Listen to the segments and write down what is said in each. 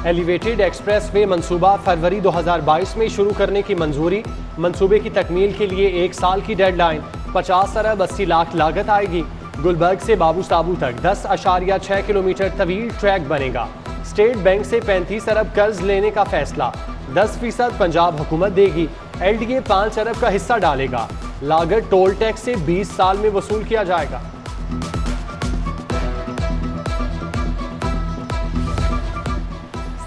Elevated express way मंसूबा फरवरी 2022 में शुरू करने की मंजूरी। मंसूबे की तकमील के लिए 1 साल की डेडलाइन। 50 अरब 80 लाख लागत आएगी। गुलबर्ग से बाबू साबू तक 10.6 किलोमीटर तवील ट्रैक बनेगा। स्टेट बैंक से 35 अरब कर्ज लेने का फैसला। 10% पंजाब हुकूमत देगी। LDA 5 अरब का हिस्सा डालेगा। लागत टोल टैक्स से 20 साल में वसूल किया जाएगा।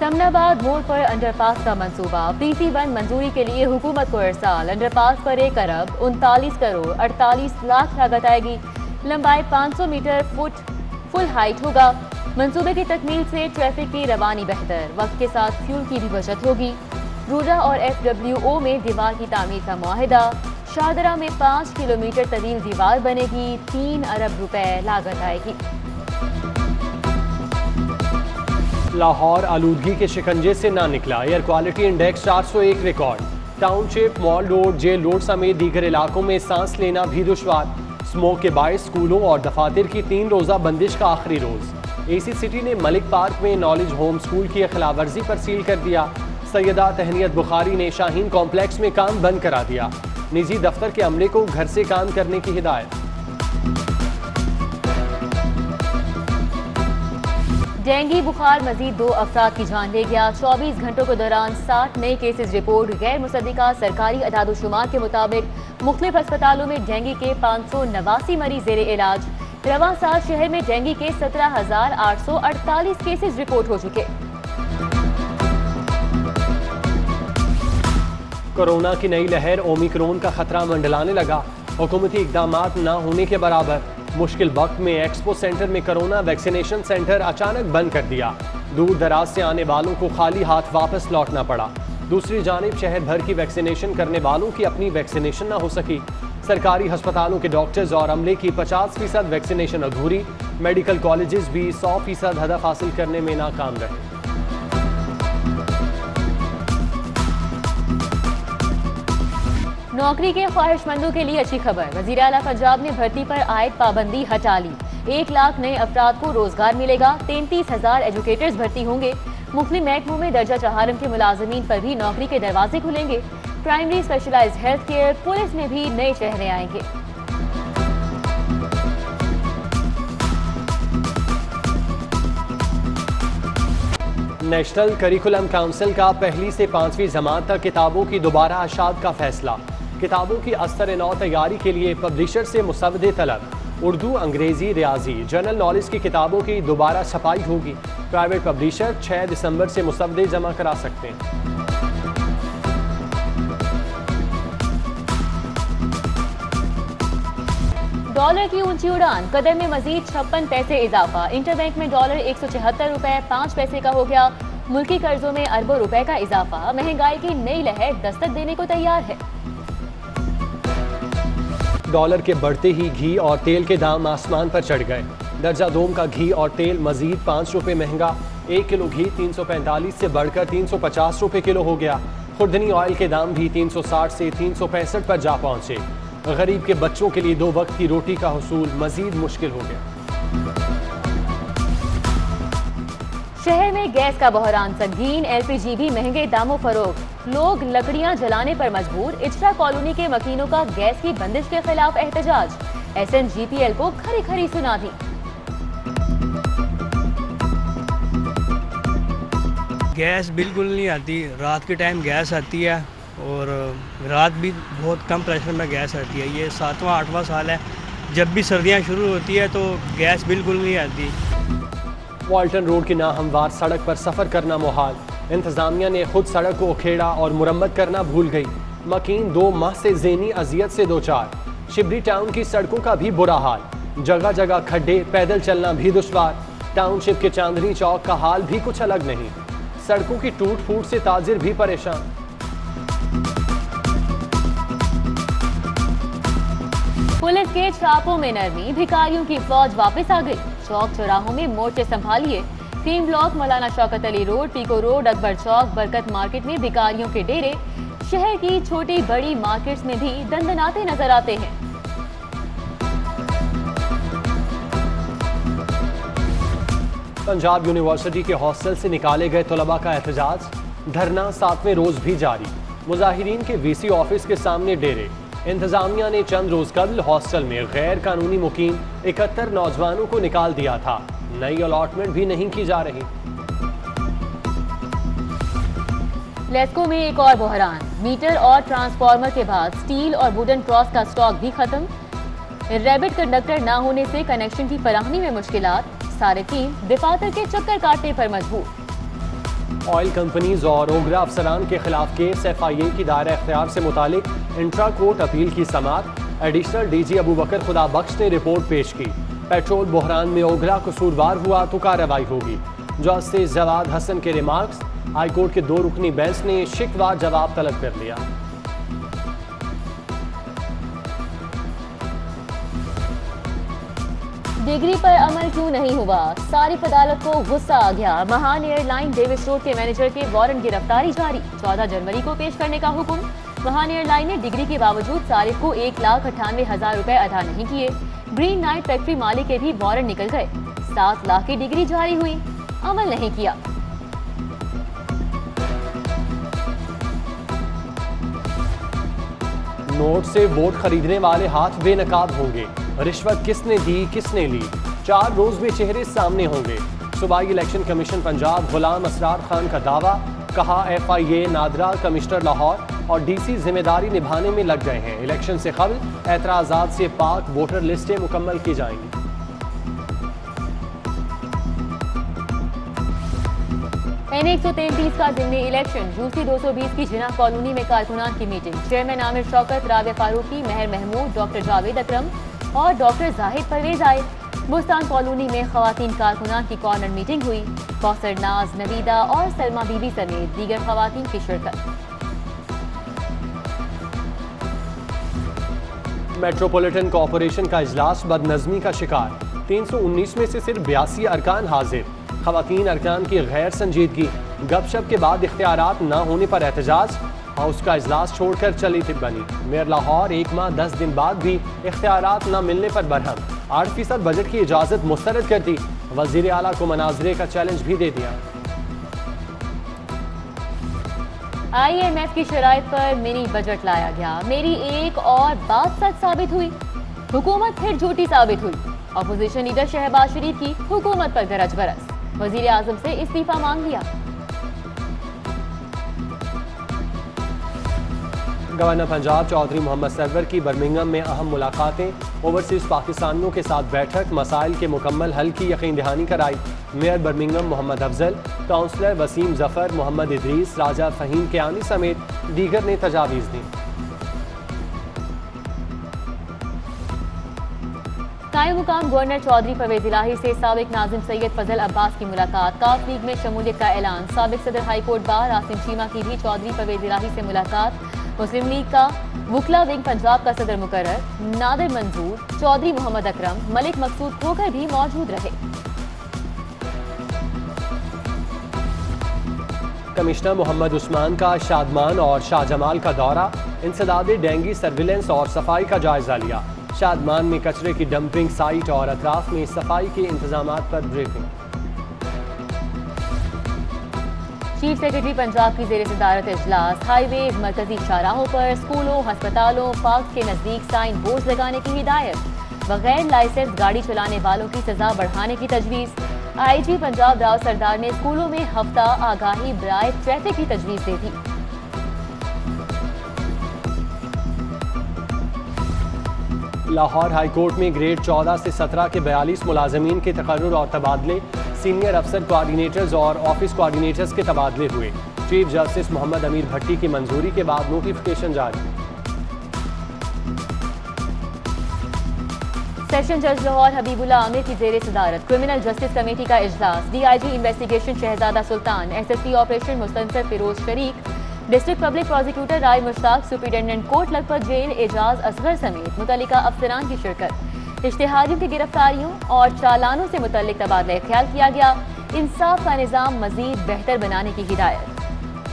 समनाबाद मोड़ पर अंडरपास का मंसूबा। PC1 मंजूरी के लिए हुकूमत को इरसाल। अंडरपास पर 1 अरब 39 करोड़ 48 लाख लागत आएगी। लंबाई 500 मीटर फुल हाइट होगा। मंसूबे की तकमील से ट्रैफिक की रवानी बेहतर, वक्त के साथ फ्यूल की भी बचत होगी। रूडा और FWO में दीवार की तामीर का मुआहिदा। शाहदरा में 5 किलोमीटर तवील दीवार बनेगी। 3 अरब रुपए लागत आएगी। लाहौर आलूदगी के शिकंजे से ना निकला। Air quality index 401 record. Township, mall road, jail road समेत दीगर इलाकों में सांस लेना भी दुश्वार। स्मोक के बायस स्कूलों और दफातर की 3 रोज़ा बंदिश का आखिरी रोज। AC सिटी ने मलिक पार्क में नॉलेज होम स्कूल की खिलाफ वर्जी पर सील कर दिया। सैयदा तहनीत बुखारी ने शाहीन कॉम्प्लेक्स में काम बंद करा दिया। निजी दफ्तर के अमले को घर से काम करने की हिदायत। डेंगू बुखार मजीद 2 अफराद की जान ले गया। 24 घंटों के दौरान 60 नए केसेस रिपोर्ट। गैर मुसद्दिका सरकारी अदाद-ओ-शुमार के मुताबिक मुख्तलिफ अस्पतालों में डेंगू के 589 मरीज जेर इलाज। रवां साल शहर में डेंगू के 17,848 केसेस रिपोर्ट हो चुके। कोरोना की नई लहर ओमिक्रॉन का खतरा मंडलाने लगा। हुकूमती इकदामात न होने के बराबर। मुश्किल वक्त में एक्सपो सेंटर में कोरोना वैक्सीनेशन सेंटर अचानक बंद कर दिया। दूर दराज से आने वालों को खाली हाथ वापस लौटना पड़ा। दूसरी जानिब शहर भर की वैक्सीनेशन करने वालों की अपनी वैक्सीनेशन न हो सकी। सरकारी अस्पतालों के डॉक्टर्स और अमले की 50% वैक्सीनेशन अधूरी। मेडिकल कॉलेजेस भी 100% हदफ हासिल करने में नाकाम रहे। नौकरी के ख्वाहिशमंदों के लिए अच्छी खबर। वज़ीर आला पंजाब ने भर्ती पर आयद पाबंदी हटा ली। 1 लाख नए अफराद को रोजगार मिलेगा। 33,000 एजुकेटर्स भर्ती होंगे। मुख्तलिफ महकमों में दर्जा चहारम के मुलाजमीन पर भी नौकरी के दरवाजे खुलेंगे। Primary specialized health care, police में भी नए चेहरे आएंगे। नेशनल करिकुलम काउंसिल का पहली से 5वीं जमात तक किताबों की दोबारा अशात का फैसला। किताबों की अस्तर नौ तैयारी के लिए पब्लिशर से मुसवदे तलब। उर्दू, अंग्रेजी, रियाजी, जनरल नॉलेज की किताबों की दोबारा छपाई होगी। प्राइवेट पब्लिशर 6 दिसंबर से मुसवदे जमा करा सकते हैं। डॉलर की ऊंची उड़ान। कदर में मजीद 56 पैसे इजाफा। इंटरबैंक में डॉलर 176 रुपए 5 पैसे का हो गया। मुल्की कर्जों में अरबों रुपए का इजाफा। महंगाई की नई लहर दस्तक देने को तैयार है। डॉलर के बढ़ते ही घी और तेल के दाम आसमान पर चढ़ गए। दर्जा दोम का घी और तेल मजीद 5 रुपए महंगा। 1 किलो घी 345 से बढ़कर 350 रुपए किलो हो गया। खुर्दनी ऑयल के दाम भी 360 से 365 पर जा पहुंचे। गरीब के बच्चों के लिए 2 वक्त की रोटी का हुसूल मजीद मुश्किल हो गया। शहर में गैस का बहरान संगीन। LPG भी महंगे दामों फरोख्त। लोग लकड़ियां जलाने पर मजबूर। इजरा कॉलोनी के मकीनों का गैस की बंदिश के खिलाफ एहतजाज। SNGPL को खरी खरी सुना दी। गैस बिल्कुल नहीं आती। रात के टाइम गैस आती है और रात भी बहुत कम प्रेशर में गैस आती है। ये 7वां 8वां साल है। जब भी सर्दियां शुरू होती है तो गैस बिल्कुल नहीं आती। वाल्टन रोड की नाहमवार सड़क पर सफ़र करना मुहाल। इंतजामिया ने खुद सड़क को उखेड़ा और मुरम्मत करना भूल गई। मकीन 2 माह से ज़हनी अजियत से दो चार। शिबरी टाउन की सड़कों का भी बुरा हाल। जगह जगह खड्डे, पैदल चलना भी दुश्वार। टाउनशिप के चांदनी चौक का हाल भी कुछ अलग नहीं। सड़कों की टूट फूट से ताजिर भी परेशान। पुलिस के छापों में नरमी। भिखारियों की फौज वापस आ गई। चौक चौराहों में मोर्चे संभालिए। Cream block, Maulana Shaukat Ali road, Peco road, Akbar Chowk, Barkat market में भिखारियों के डेरे। शहर की छोटी बड़ी मार्केट्स में भी दंदनाते नजर आते हैं। पंजाब यूनिवर्सिटी के हॉस्टल से निकाले गए तलबा का एहतजाज, धरना 7वें रोज भी जारी। मुजाहिरीन के वीसी ऑफिस के सामने डेरे। इंतजामिया ने चंद रोज कबल हॉस्टल में गैर कानूनी मुकीम 71 नौजवानों को निकाल दिया था। नई अलॉटमेंट भी नहीं की जा रही। लेस्को में एक और बहरान, मीटर और ट्रांसफार्मर के बाद स्टील और वुडन क्रॉस का स्टॉक भी खत्म। रैबिट कंडक्टर न होने से कनेक्शन की फराहमी में मुश्किलात, सारे टीम दफातर के चक्कर काटने पर मजबूर। ऑयल कंपनीज और ओगरा अफसरान के खिलाफ केस FIA की दायरा इख्तियार से मुतालिक इंट्रा कोर्ट अपील की समाअत। एडिशनल DG अबू बकर खुदा बख्श ने रिपोर्ट पेश की। पेट्रोल बहरान में ओगरा कसूरवार हुआ तो कार्रवाई होगी। जस्टिस जवाद हसन के रिमार्क्स। हाईकोर्ट के 2 रुकनी बेंच ने शिकवा जवाब तलब कर लिया। डिग्री पर अमल क्यों नहीं हुआ, सारिफ अदालत को गुस्सा आ गया। महान एयरलाइन डेविस रोड के मैनेजर के वारंट गिरफ्तारी जारी, 14 जनवरी को पेश करने का हुक्म। महान एयरलाइन ने डिग्री के बावजूद सारिफ को 1,98,000 रुपए अदा नहीं किए। ग्रीन नाइट फैक्ट्री मालिक के भी वारंट निकल गए। 7 लाख की डिग्री जारी हुई, अमल नहीं किया। नोट से वोट खरीदने वाले हाथ बेनकाब होंगे। रिश्वत किसने दी किसने ली, 4 रोज में चेहरे सामने होंगे। सूबाई इलेक्शन कमीशन पंजाब गुलाम असरार खान का दावा, कहा FIA, नादरा, कमिश्नर लाहौर और DC जिम्मेदारी निभाने में लग गए हैं। इलेक्शन से कबल एतराजात से पाक वोटर लिस्टें मुकम्मल की जाएंगी। N133 का जिमनी इलेक्शन, यूसी 220 की जिना कॉलोनी में कारकुनान की मीटिंग। चेयरमैन आमिर शौकत, राबिया फारूकी, मेहर महमूद, डॉक्टर जावेद अकरम और डॉक्टर जाहिद परवेज आए। बुस्तान कॉलोनी में खवातीन कारकुनान की कॉर्नर मीटिंग हुई। कौसर नाज, नवीदा और सलमा बीबी समेत दीगर खवातीन की शिरकत। मेट्रोपॉलिटन कॉरपोरेशन का इजलास बदनज़मी का शिकार, 319 में से सिर्फ 82 अरकान हाजिर। खवातीन अरकान की गैर संजीदगी, गपशप के बाद इख्तियारात न होने पर एहतजाज। हाउस का इजलास छोड़कर चली थी बनी। मेयर लाहौर 1 माह 10 दिन बाद भी इख्तियारात न मिलने पर बरहम। 8% बजट की इजाजत मुस्तरद कर दी। वजीर आला को मनाजरे का चैलेंज भी दे दिया। IMF की शराइत पर मिनी बजट लाया गया। मेरी एक और बात सच साबित हुई, हुकूमत फिर झूठी साबित हुई। अपोजिशन लीडर शहबाज शरीफ की हुकूमत पर गरज बरस, वजीर आजम से इस्तीफा मांग लिया। गवर्नर पंजाब चौधरी मोहम्मद सरवर की बर्मिंघम में अहम मुलाकातें, ओवरसीज पाकिस्तानियों के साथ बैठक, मसाइल के मुकम्मल हल की यकीन दहानी कराई। Mayor Birmingham Mohammad Afzal, councillor Waseem Zafar, Mohammad Idrees, Raja Faheem Kiyani समेत दीगर ने तजावीज़ दी। कायम मुकाम गवर्नर चौधरी परवेज इलाही से साबिक नाजिम सैयद फजल अब्बास की मुलाकात, काफ लीग में शमूलियत का ऐलान। साबिक सदर हाईकोर्ट बार आसिम चीमा की भी चौधरी परवेज इलाही से मुलाकात। मुस्लिम लीग का वुकला विंग पंजाब का सदर मुकर्रर नादिर मंजूर, चौधरी मोहम्मद अकरम, मलिक मकसूद खोकर भी मौजूद रहे। कमिश्नर मोहम्मद उस्मान का शादमान और शाहजमाल का दौरा, इंसदाद डेंगी सर्विलेंस और सफाई का जायजा लिया। शादमान में कचरे की डंपिंग साइट और अतराफ में सफाई के इंतजामात पर ब्रीफिंग। चीफ सेक्रेटरी पंजाब की जेर सदारत इजलास, हाईवे, मरकजी शाहराहों पर स्कूलों, अस्पतालों, पार्क के नजदीक साइन बोर्ड लगाने की हिदायत। बगैर लाइसेंस गाड़ी चलाने वालों की सजा बढ़ाने की तजवीज़। IG पंजाब राव सरदार ने स्कूलों में हफ्ता आगाही बराए ट्रैफिक की तजवीज़ दी थी। लाहौर हाईकोर्ट में ग्रेड 14 से 17 के 42 मुलाजमीन के तकर्रुर और तबादले, सीनियर अफसर कोऑर्डिनेटर्स और ऑफिस कोऑर्डिनेटर्स के तबादले हुए। चीफ जस्टिस मोहम्मद अमीर भट्टी की मंजूरी के बाद नोटिफिकेशन जारी। सेशन जज लाहौर हबीबुल्ला आमिर की जेर सदारत क्रिमिनल जस्टिस कमेटी का इजलास। DIG investigation Shahzada Sultan, SSP operation Mustansar Feroz शरीक, district public prosecutor Rai Mushtaq, superintendent Kot Lakhpat jail Ejaz Asghar समेत मुतल्लिका अफसरान की शिरकत। इश्तिहारियों की गिरफ्तारियों और चालानों से मुतल्लिक तबादला ख्याल किया गया। इंसाफ का निज़ाम मजीद बेहतर बनाने की हिदायत।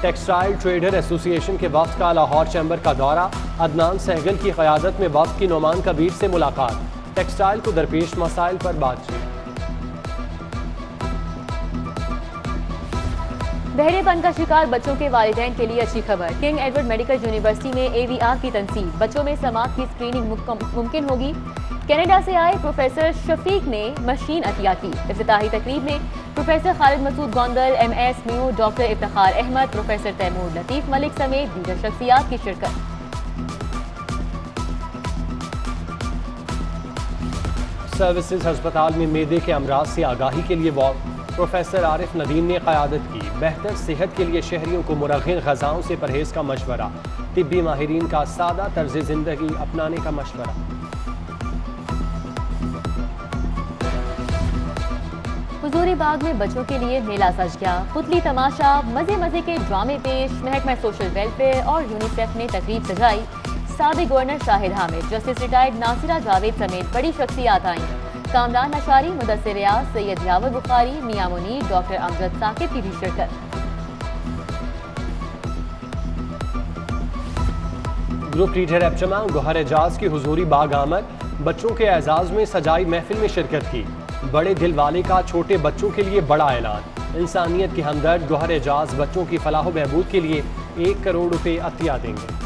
टेक्सटाइल ट्रेडर एसोसिएशन के वफ्द का लाहौर चैम्बर का दौरा, अदनान सहगल की क़यादत में वफ्द की नोमान कबीर से मुलाकात। टेक्सटाइल को दरपेश मसाइल पर बातचीत। बहरेपन का शिकार बच्चों के वालिदैन के लिए अच्छी खबर। किंग एडवर्ड मेडिकल यूनिवर्सिटी में AVR की तनसीब, बच्चों में समात की स्क्रीनिंग मुमकिन होगी। कनाडा से आए प्रोफेसर शफीक ने मशीन अतिया की। इफ्तिताही तकरीब में प्रोफेसर खालिद मसूद गोंदल, MS म्यू, डॉक्टर इफ्तिखार अहमद, प्रोफेसर तैमूर लतीफ मलिक समेत दीगर शख्सियात की शिरकत। सर्विसेज अस्पताल में मेदे के अमराज से आगाही के लिए वॉक। प्रोफेसर आरिफ नदीम ने क़यादत की। बेहतर सेहत के लिए शहरियों को मुरग़्गिन ग़ज़ाओं से परहेज का मशवरा। तिब्बी माहिरीन का सादा तर्ज ज़िंदगी अपनाने का मशवरा। हुजूरी बाग में बच्चों के लिए मेला सज गया। पुतली तमाशा, मजे मजे के ड्रामे पेश, महकमा सोशल वेलफेयर और यूनिसेफ ने तकरीब सजाई। साबिक governor Shahid Hamid, justice retired Nasira Javed समेत बड़ी शख्सियात आईं। कामरान अशारी, मुदस्सिर रियाज, सैयद यावर बुखारी, मियां मुनीर, डॉक्टर अमजद साकिब की भी शिरकत। ग्रुप लीडर एबचमा गोहर एजाज की हुजूरी बाग आमद, बच्चों के एजाज में सजाई महफिल में शिरकत की। बड़े दिल वाले का छोटे बच्चों के लिए बड़ा ऐलान। इंसानियत के हमदर्द गोहर एजाज बच्चों की फलाह बहबूद के लिए 1 करोड़ रुपए अतिया देंगे।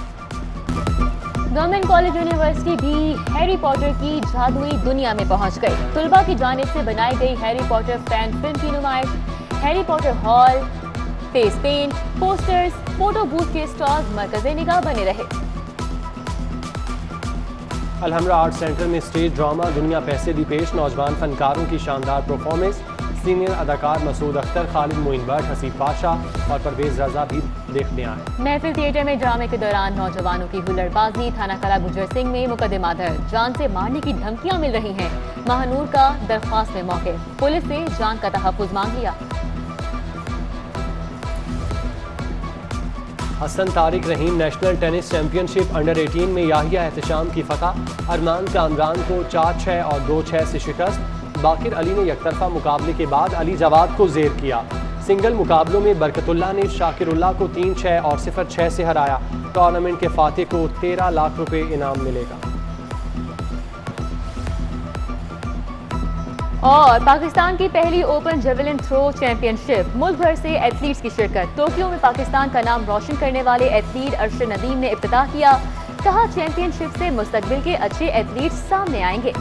गवर्नमेंट कॉलेज यूनिवर्सिटी भी हैरी पॉटर की जादुई दुनिया में पहुंच गई। तुलबा की जानिब से बनाई गई हैरी पॉटर फैन फिल्म की नुमाइश, Harry Potter hall, face paint, posters, photo booth के स्टॉल्स मरकज़े निगाह बने रहे। अलहमरा आर्ट सेंटर में स्टेज ड्रामा दुनिया पैसे दी पेश, नौजवान फनकारों की शानदार परफॉर्मेंस। सीनियर अदाकार मसूद अख्तर, खालिद मोइन भट्ट, हसीब पाशा और परवेज रजा भी देखने आए। महफिल थिएटर में ड्रामे के दौरान नौजवानों की हुल्लड़बाजी, थाना कला गुजर सिंह में मुकदमा दर्ज, जान से मारने की धमकियां मिल रही हैं। महानूर का दरख्वास्त में मौके, पुलिस से जान का तहफ़्फ़ुज़ मांग लिया। हसन तारिक रहीम नेशनल टेनिस चैंपियनशिप अंडर 18 में याहिया एहतशाम की फतह। अरमान कामरान को 4-6 और 2-6 से शिकस्त। बाकिर अली ने एकतरफा मुकाबले के बाद अली जवाद को जेर किया। सिंगल मुकाबलों में बरकतुल्लाह ने शाकिरुल्लाह को 3-6 और 0-6 से हराया। टूर्नामेंट के फातिह को 13 लाख रुपए इनाम मिलेगा। और पाकिस्तान की पहली ओपन जेवलिन थ्रो चैंपियनशिप, मुल्क भर से एथलीट्स की शिरकत। टोक्यो में पाकिस्तान का नाम रोशन करने वाले एथलीट अरशद नदीम ने इफ्तिताह किया। कहा, चैंपियनशिप से मुस्तकबिल के अच्छे एथलीट्स सामने आएंगे।